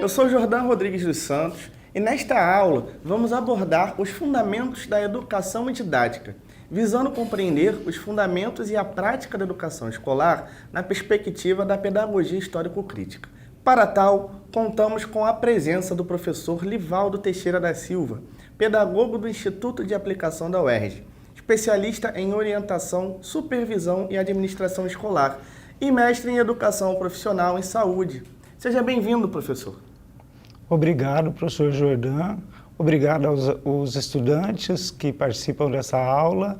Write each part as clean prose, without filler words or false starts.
Eu sou Jordão Rodrigues dos Santos e nesta aula vamos abordar os fundamentos da educação e didática, visando compreender os fundamentos e a prática da educação escolar na perspectiva da pedagogia histórico-crítica. Para tal, contamos com a presença do professor Livaldo Teixeira da Silva, pedagogo do Instituto de Aplicação da UERJ, especialista em orientação, supervisão e administração escolar e mestre em educação profissional em saúde. Seja bem-vindo, professor. Obrigado, professor Jordão. Obrigado aos estudantes que participam dessa aula.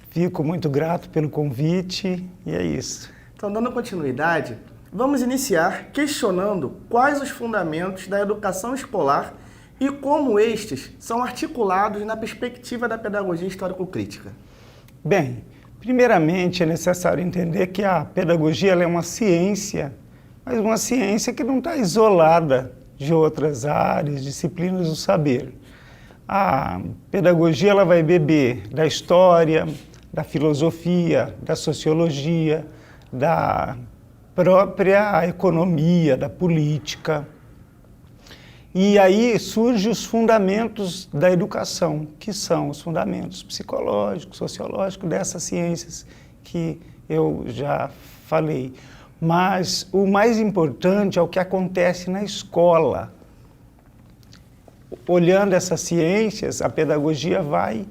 Fico muito grato pelo convite e é isso. Então, dando continuidade, vamos iniciar questionando quais os fundamentos da educação escolar e como estes são articulados na perspectiva da pedagogia histórico-crítica. Bem, primeiramente é necessário entender que a pedagogia ela é uma ciência, mas uma ciência que não está isolada de outras áreas, disciplinas do saber. A pedagogia ela vai beber da história, da filosofia, da sociologia, da própria economia, da política. E aí surgem os fundamentos da educação, que são os fundamentos psicológicos, sociológicos dessas ciências que eu já falei. Mas o mais importante é o que acontece na escola. Olhando essas ciências, a pedagogia vai,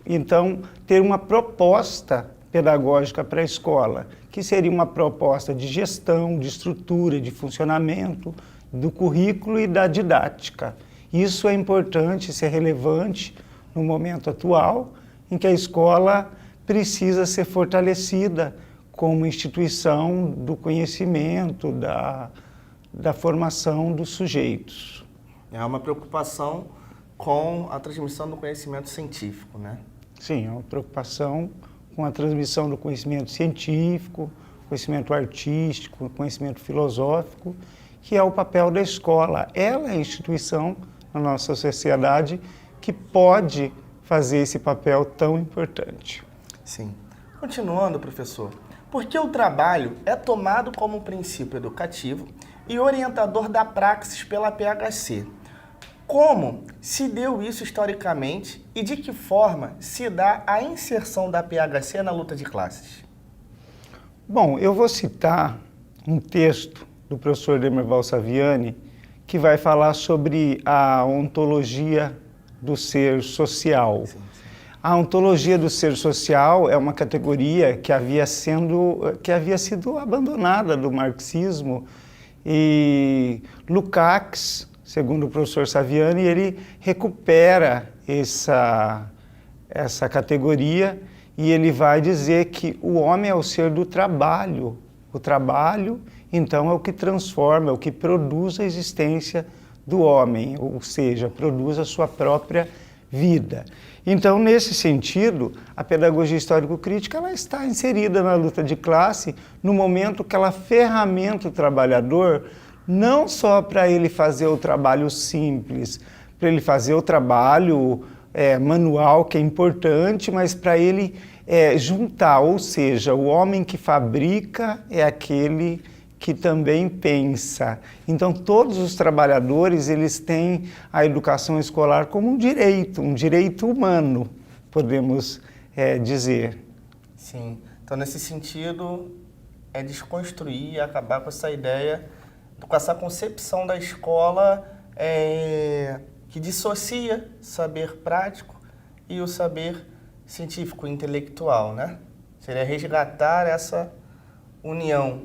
então, ter uma proposta pedagógica para a escola, que seria uma proposta de gestão, de estrutura, de funcionamento, do currículo e da didática. Isso é importante, isso é relevante no momento atual, em que a escola precisa ser fortalecida como instituição do conhecimento, da formação dos sujeitos. É uma preocupação com a transmissão do conhecimento científico, né? Sim, é uma preocupação com a transmissão do conhecimento científico, conhecimento artístico, conhecimento filosófico, que é o papel da escola. Ela é a instituição na nossa sociedade que pode fazer esse papel tão importante. Sim. Continuando, professor, por que o trabalho é tomado como princípio educativo e orientador da praxis pela PHC? Como se deu isso historicamente e de que forma se dá a inserção da PHC na luta de classes? Bom, eu vou citar um texto do professor Demerval Saviani, que vai falar sobre a ontologia do ser social. Sim. A ontologia do ser social é uma categoria que havia sido abandonada do marxismo e Lukács, segundo o professor Saviani, ele recupera essa categoria e ele vai dizer que o homem é o ser do trabalho. O trabalho, então, é o que transforma, é o que produz a existência do homem, ou seja, produz a sua própria vida. Então, nesse sentido, a pedagogia histórico-crítica ela está inserida na luta de classe no momento que ela ferramenta o trabalhador não só para ele fazer o trabalho simples, para ele fazer o trabalho manual, que é importante, mas para ele juntar, ou seja, o homem que fabrica é aquele que também pensa. Então, todos os trabalhadores, eles têm a educação escolar como um direito humano, podemos dizer. Sim. Então, nesse sentido, é desconstruir e acabar com essa ideia, com essa concepção da escola que dissocia saber prático e o saber científico, intelectual, né? Seria resgatar essa união,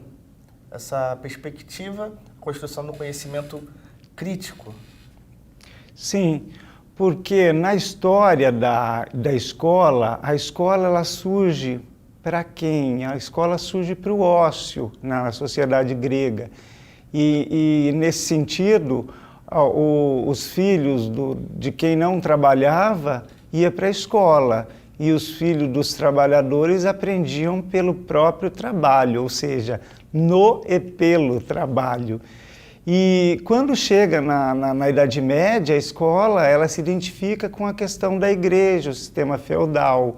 essa perspectiva, construção do conhecimento crítico. Sim, porque na história da escola, a escola ela surge para quem? A escola surge para o ócio na sociedade grega. E nesse sentido, os filhos de quem não trabalhava ia para a escola. E os filhos dos trabalhadores aprendiam pelo próprio trabalho, ou seja, no e pelo trabalho. E quando chega na Idade Média, a escola ela se identifica com a questão da igreja, o sistema feudal.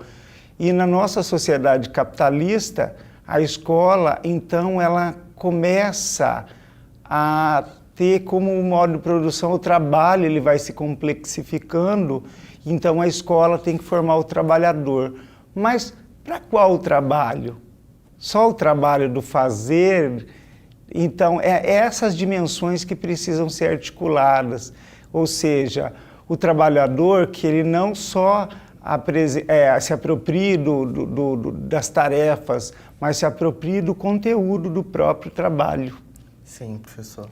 E na nossa sociedade capitalista, a escola, então, ela começa a ter como modo de produção o trabalho, ele vai se complexificando, então a escola tem que formar o trabalhador. Mas para qual trabalho? Só o trabalho do fazer? Então, é essas dimensões que precisam ser articuladas, ou seja, o trabalhador que ele não só se aproprie das tarefas, mas se aproprie do conteúdo do próprio trabalho. Sim, professor.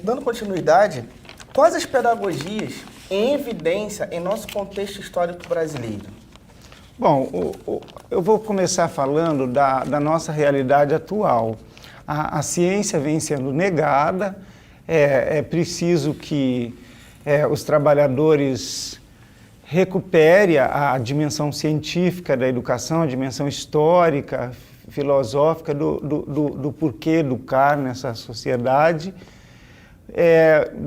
Dando continuidade, quais as pedagogias em evidência em nosso contexto histórico brasileiro? Bom, eu vou começar falando da nossa realidade atual. A ciência vem sendo negada, é preciso que os trabalhadores recuperem a dimensão científica da educação, a dimensão histórica, filosófica do porquê educar nessa sociedade,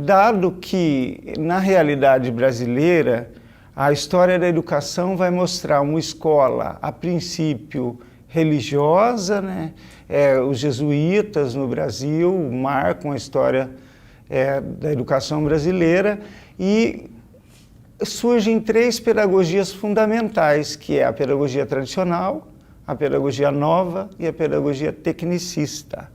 dado que, na realidade brasileira, a história da educação vai mostrar uma escola, a princípio, religiosa, né? Os jesuítas no Brasil marcam a história da educação brasileira e surgem 3 pedagogias fundamentais, que é a pedagogia tradicional, a pedagogia nova e a pedagogia tecnicista.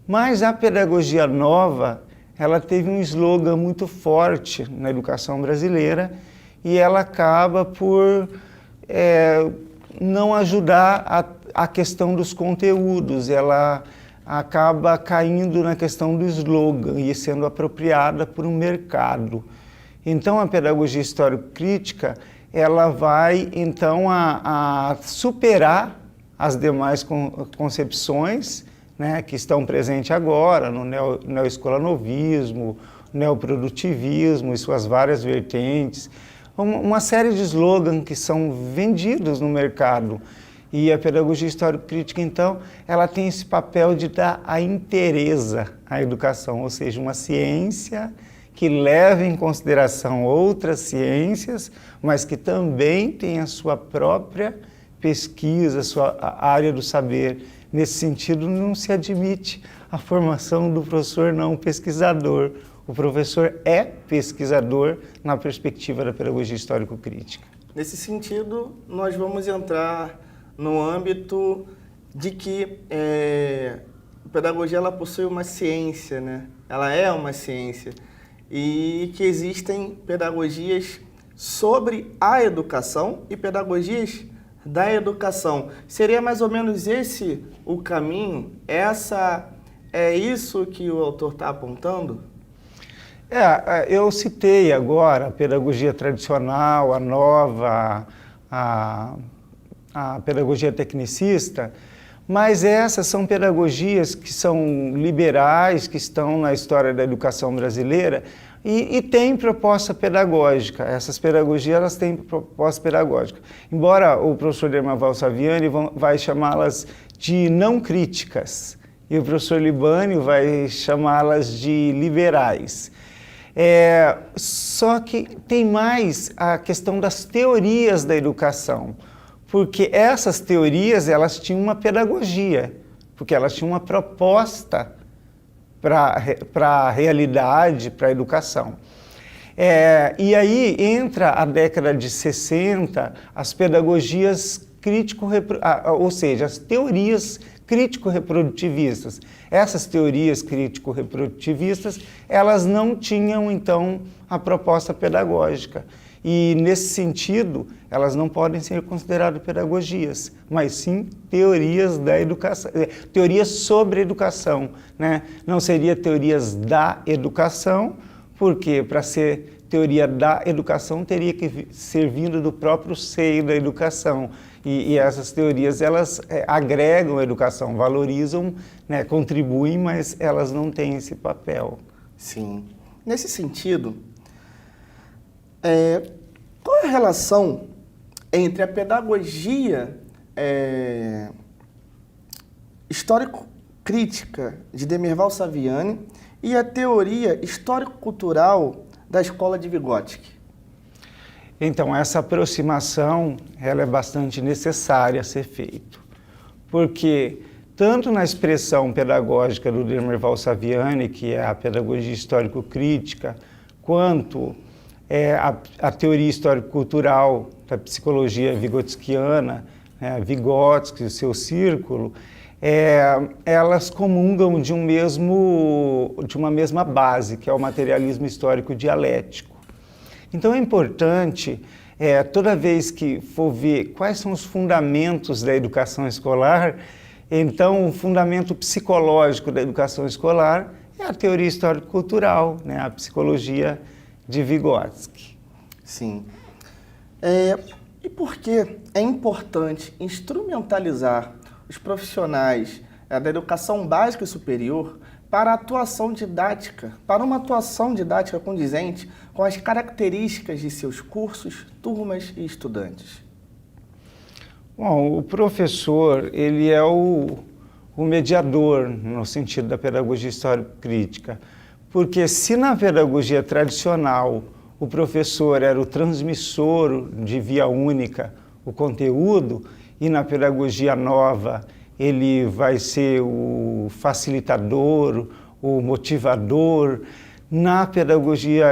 Mas a pedagogia nova, ela teve um slogan muito forte na educação brasileira e ela acaba por não ajudar a questão dos conteúdos, ela acaba caindo na questão do slogan e sendo apropriada por um mercado. Então, a pedagogia histórico-crítica, ela vai, então, a superar as demais concepções, né, que estão presentes agora no neoescolanovismo, neoprodutivismo e suas várias vertentes, uma série de slogans que são vendidos no mercado. E a pedagogia histórico-crítica, então, ela tem esse papel de dar a inteireza à educação, ou seja, uma ciência que leva em consideração outras ciências, mas que também tem a sua própria pesquisa, a sua área do saber. Nesse sentido, não se admite a formação do professor não pesquisador. O professor é pesquisador na perspectiva da pedagogia histórico-crítica. Nesse sentido, nós vamos entrar no âmbito de que a pedagogia ela possui uma ciência, né? Ela é uma ciência e que existem pedagogias sobre a educação e pedagogias da educação. Seria mais ou menos esse o caminho? É isso que o autor está apontando? Eu citei agora a pedagogia tradicional, a nova, a pedagogia tecnicista, mas essas são pedagogias que são liberais, que estão na história da educação brasileira e têm proposta pedagógica. Essas pedagogias elas têm proposta pedagógica. Embora o professor Demerval Saviani vai chamá-las de não críticas e o professor Libânio vai chamá-las de liberais. Só que tem mais a questão das teorias da educação, porque essas teorias elas tinham uma pedagogia, porque elas tinham uma proposta para a realidade, para a educação. E aí entra a década de 60, as pedagogias ou seja, as teorias crítico-reprodutivistas. Essas teorias crítico-reprodutivistas, elas não tinham, então, a proposta pedagógica. E, nesse sentido, elas não podem ser consideradas pedagogias, mas sim teorias da educação, teorias sobre educação, né? Não seria teorias da educação, porque para ser teoria da educação teria que ser vindo do próprio seio da educação. E essas teorias, elas agregam a educação, valorizam, né, contribuem, mas elas não têm esse papel. Sim. Nesse sentido, qual é a relação entre a pedagogia histórico-crítica de Demerval Saviani e a teoria histórico-cultural da Escola de Vygotsky? Então, essa aproximação ela é bastante necessária a ser feita, porque tanto na expressão pedagógica do Demerval Saviani, que é a pedagogia histórico-crítica, quanto a teoria histórico-cultural da psicologia vigotskiana, Vygotsky e o seu círculo, elas comungam de uma mesma base, que é o materialismo histórico dialético. Então é importante, toda vez que for ver quais são os fundamentos da educação escolar, então o fundamento psicológico da educação escolar é a teoria histórico-cultural, né, a psicologia de Vygotsky. Sim. E por que é importante instrumentalizar os profissionais da educação básica e superior para uma atuação didática condizente com as características de seus cursos, turmas e estudantes? Bom, o professor, ele é o mediador no sentido da pedagogia histórico-crítica, porque se na pedagogia tradicional o professor era o transmissor de via única o conteúdo, e na pedagogia nova ele vai ser o facilitador, o motivador. Na pedagogia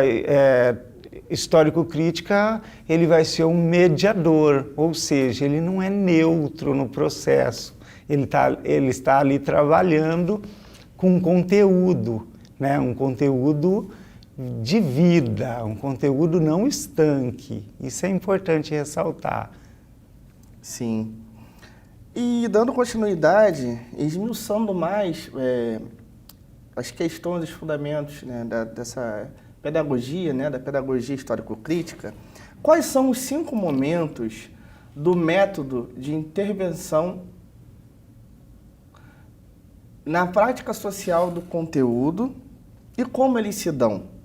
histórico-crítica ele vai ser um mediador, ou seja, ele não é neutro no processo, ele está ali trabalhando com conteúdo, né? Um conteúdo de vida, um conteúdo não estanque. Isso é importante ressaltar. Sim. E dando continuidade, esmiuçando mais as questões, os fundamentos, né, dessa pedagogia, né, da pedagogia histórico-crítica, quais são os 5 momentos do método de intervenção na prática social do conteúdo e como eles se dão?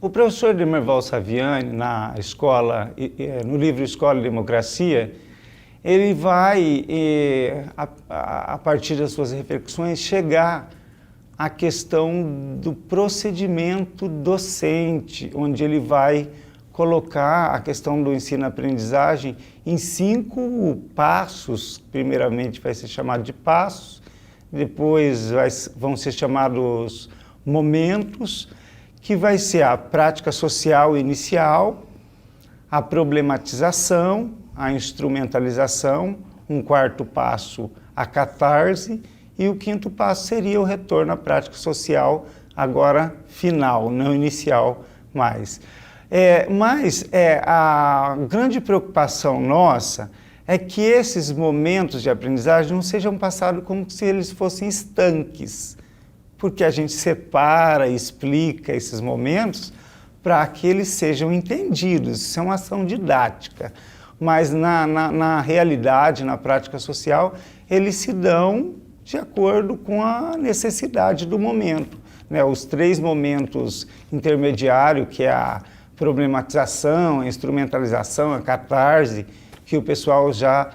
O professor Demerval Saviani, na escola, no livro Escola e Democracia, ele vai, a partir das suas reflexões, chegar à questão do procedimento docente, onde ele vai colocar a questão do ensino-aprendizagem em 5 passos. Primeiramente vai ser chamado de passos, depois vão ser chamados momentos, que vai ser a prática social inicial, a problematização, a instrumentalização, um 4º passo, a catarse, e o 5º passo seria o retorno à prática social, agora final, não inicial mais. Mas a grande preocupação nossa é que esses momentos de aprendizagem não sejam passados como se eles fossem estanques, porque a gente separa e explica esses momentos para que eles sejam entendidos. Isso é uma ação didática. Mas na realidade, na prática social, eles se dão de acordo com a necessidade do momento, né? Os 3 momentos intermediários, que é a problematização, a instrumentalização, a catarse, que o pessoal já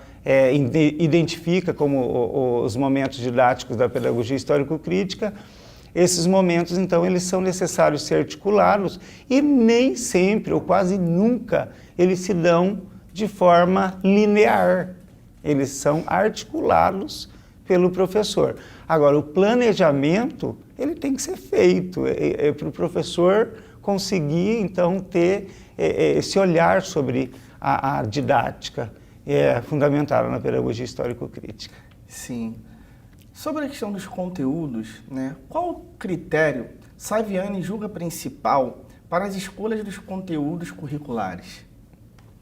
identifica como os momentos didáticos da pedagogia histórico-crítica. Esses momentos, então, eles são necessários ser articulados e nem sempre, ou quase nunca, eles se dão de forma linear. Eles são articulados pelo professor. Agora, o planejamento, ele tem que ser feito para o professor conseguir, então, ter esse olhar sobre a didática fundamentada na pedagogia histórico-crítica. Sim. Sobre a questão dos conteúdos, né, qual o critério Saviani julga principal para as escolhas dos conteúdos curriculares?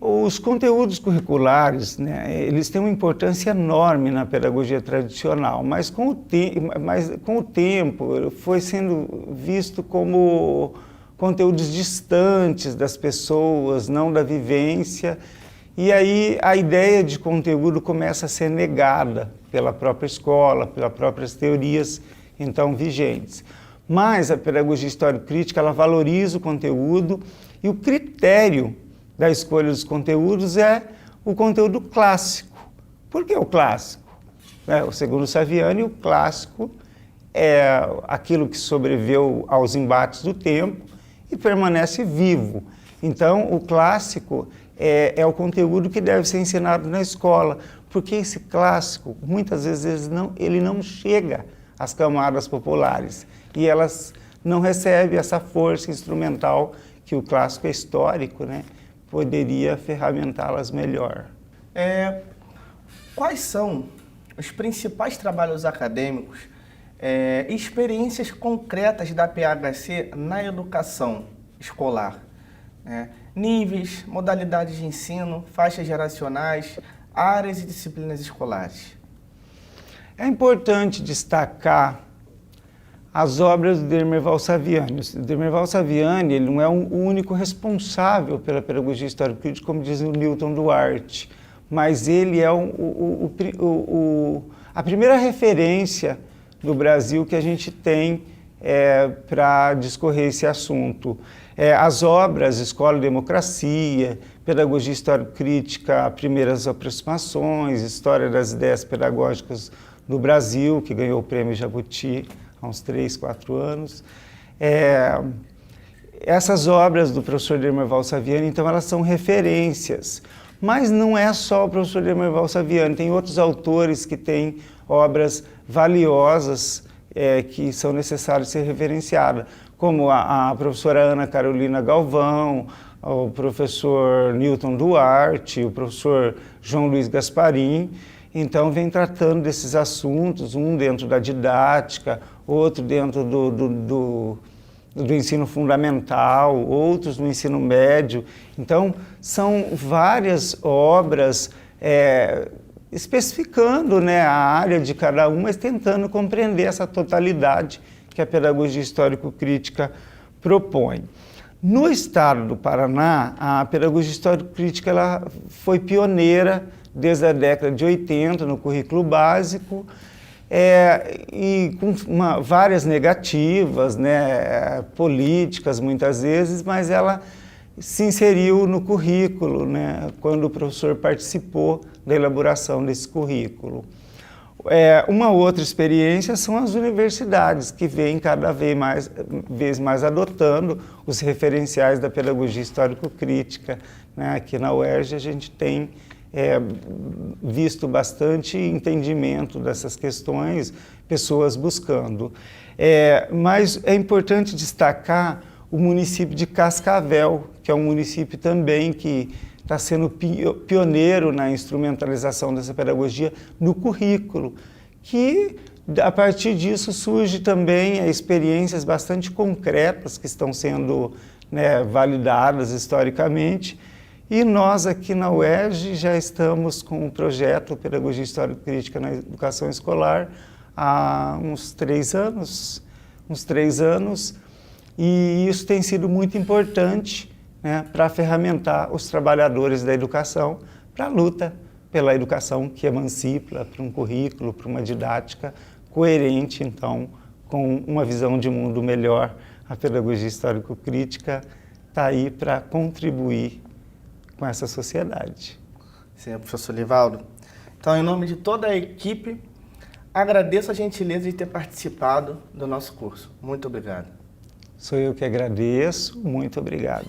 Os conteúdos curriculares, né, eles têm uma importância enorme na pedagogia tradicional, mas com o tempo foi sendo visto como conteúdos distantes das pessoas, não da vivência, e aí a ideia de conteúdo começa a ser negada pela própria escola, pelas próprias teorias então vigentes. Mas a pedagogia histórico-crítica, ela valoriza o conteúdo, e o critério da escolha dos conteúdos é o conteúdo clássico. Por que o clássico? Segundo Saviani, o clássico é aquilo que sobreviveu aos embates do tempo e permanece vivo. Então, o clássico é o conteúdo que deve ser ensinado na escola, porque esse clássico, muitas vezes, ele não chega às camadas populares e elas não recebem essa força instrumental que o clássico histórico, né, poderia ferramentá-las melhor. Quais são os principais trabalhos acadêmicos e experiências concretas da PHC na educação escolar? Níveis, modalidades de ensino, faixas geracionais, áreas e disciplinas escolares. É importante destacar as obras do Demerval Saviani. O Demerval Saviani, ele não é o único responsável pela pedagogia histórico-crítica, como diz o Newton Duarte, mas ele é a primeira referência do Brasil que a gente tem para discorrer esse assunto. As obras Escola e Democracia, Pedagogia Histórico-Crítica, Primeiras Aproximações, História das Ideias Pedagógicas do Brasil, que ganhou o Prêmio Jabuti há uns 3, 4 anos. Essas obras do professor Demerval Saviani, então, elas são referências. Mas não é só o professor Demerval Saviani, tem outros autores que têm obras valiosas que são necessárias ser referenciadas, como a professora Ana Carolina Galvão, o professor Newton Duarte, o professor João Luiz Gasparim. Então, vem tratando desses assuntos, um dentro da didática, outro dentro do ensino fundamental, outros no ensino médio. Então, são várias obras especificando, né, a área de cada uma, mas tentando compreender essa totalidade que a pedagogia histórico-crítica propõe. No estado do Paraná, a pedagogia histórico-crítica ela foi pioneira desde a década de 80 no currículo básico, e com várias negativas, né, políticas muitas vezes, mas ela se inseriu no currículo, né, quando o professor participou da elaboração desse currículo. Uma outra experiência são as universidades, que vêm cada vez mais adotando os referenciais da pedagogia histórico-crítica, né? Aqui na UERJ a gente tem visto bastante entendimento dessas questões, pessoas buscando. Mas é importante destacar o município de Cascavel, que é um município também que está sendo pioneiro na instrumentalização dessa pedagogia no currículo, que a partir disso surge também experiências bastante concretas que estão sendo, né, validadas historicamente. E nós aqui na UERJ já estamos com o projeto Pedagogia Histórico-Crítica na Educação Escolar há uns 3 anos, e isso tem sido muito importante, né, para ferramentar os trabalhadores da educação para a luta pela educação que emancipa, para um currículo, para uma didática coerente, então, com uma visão de mundo melhor. A pedagogia histórico-crítica está aí para contribuir com essa sociedade. Sim, professor Livaldo. Então, em nome de toda a equipe, agradeço a gentileza de ter participado do nosso curso. Muito obrigado. Sou eu que agradeço. Muito obrigado.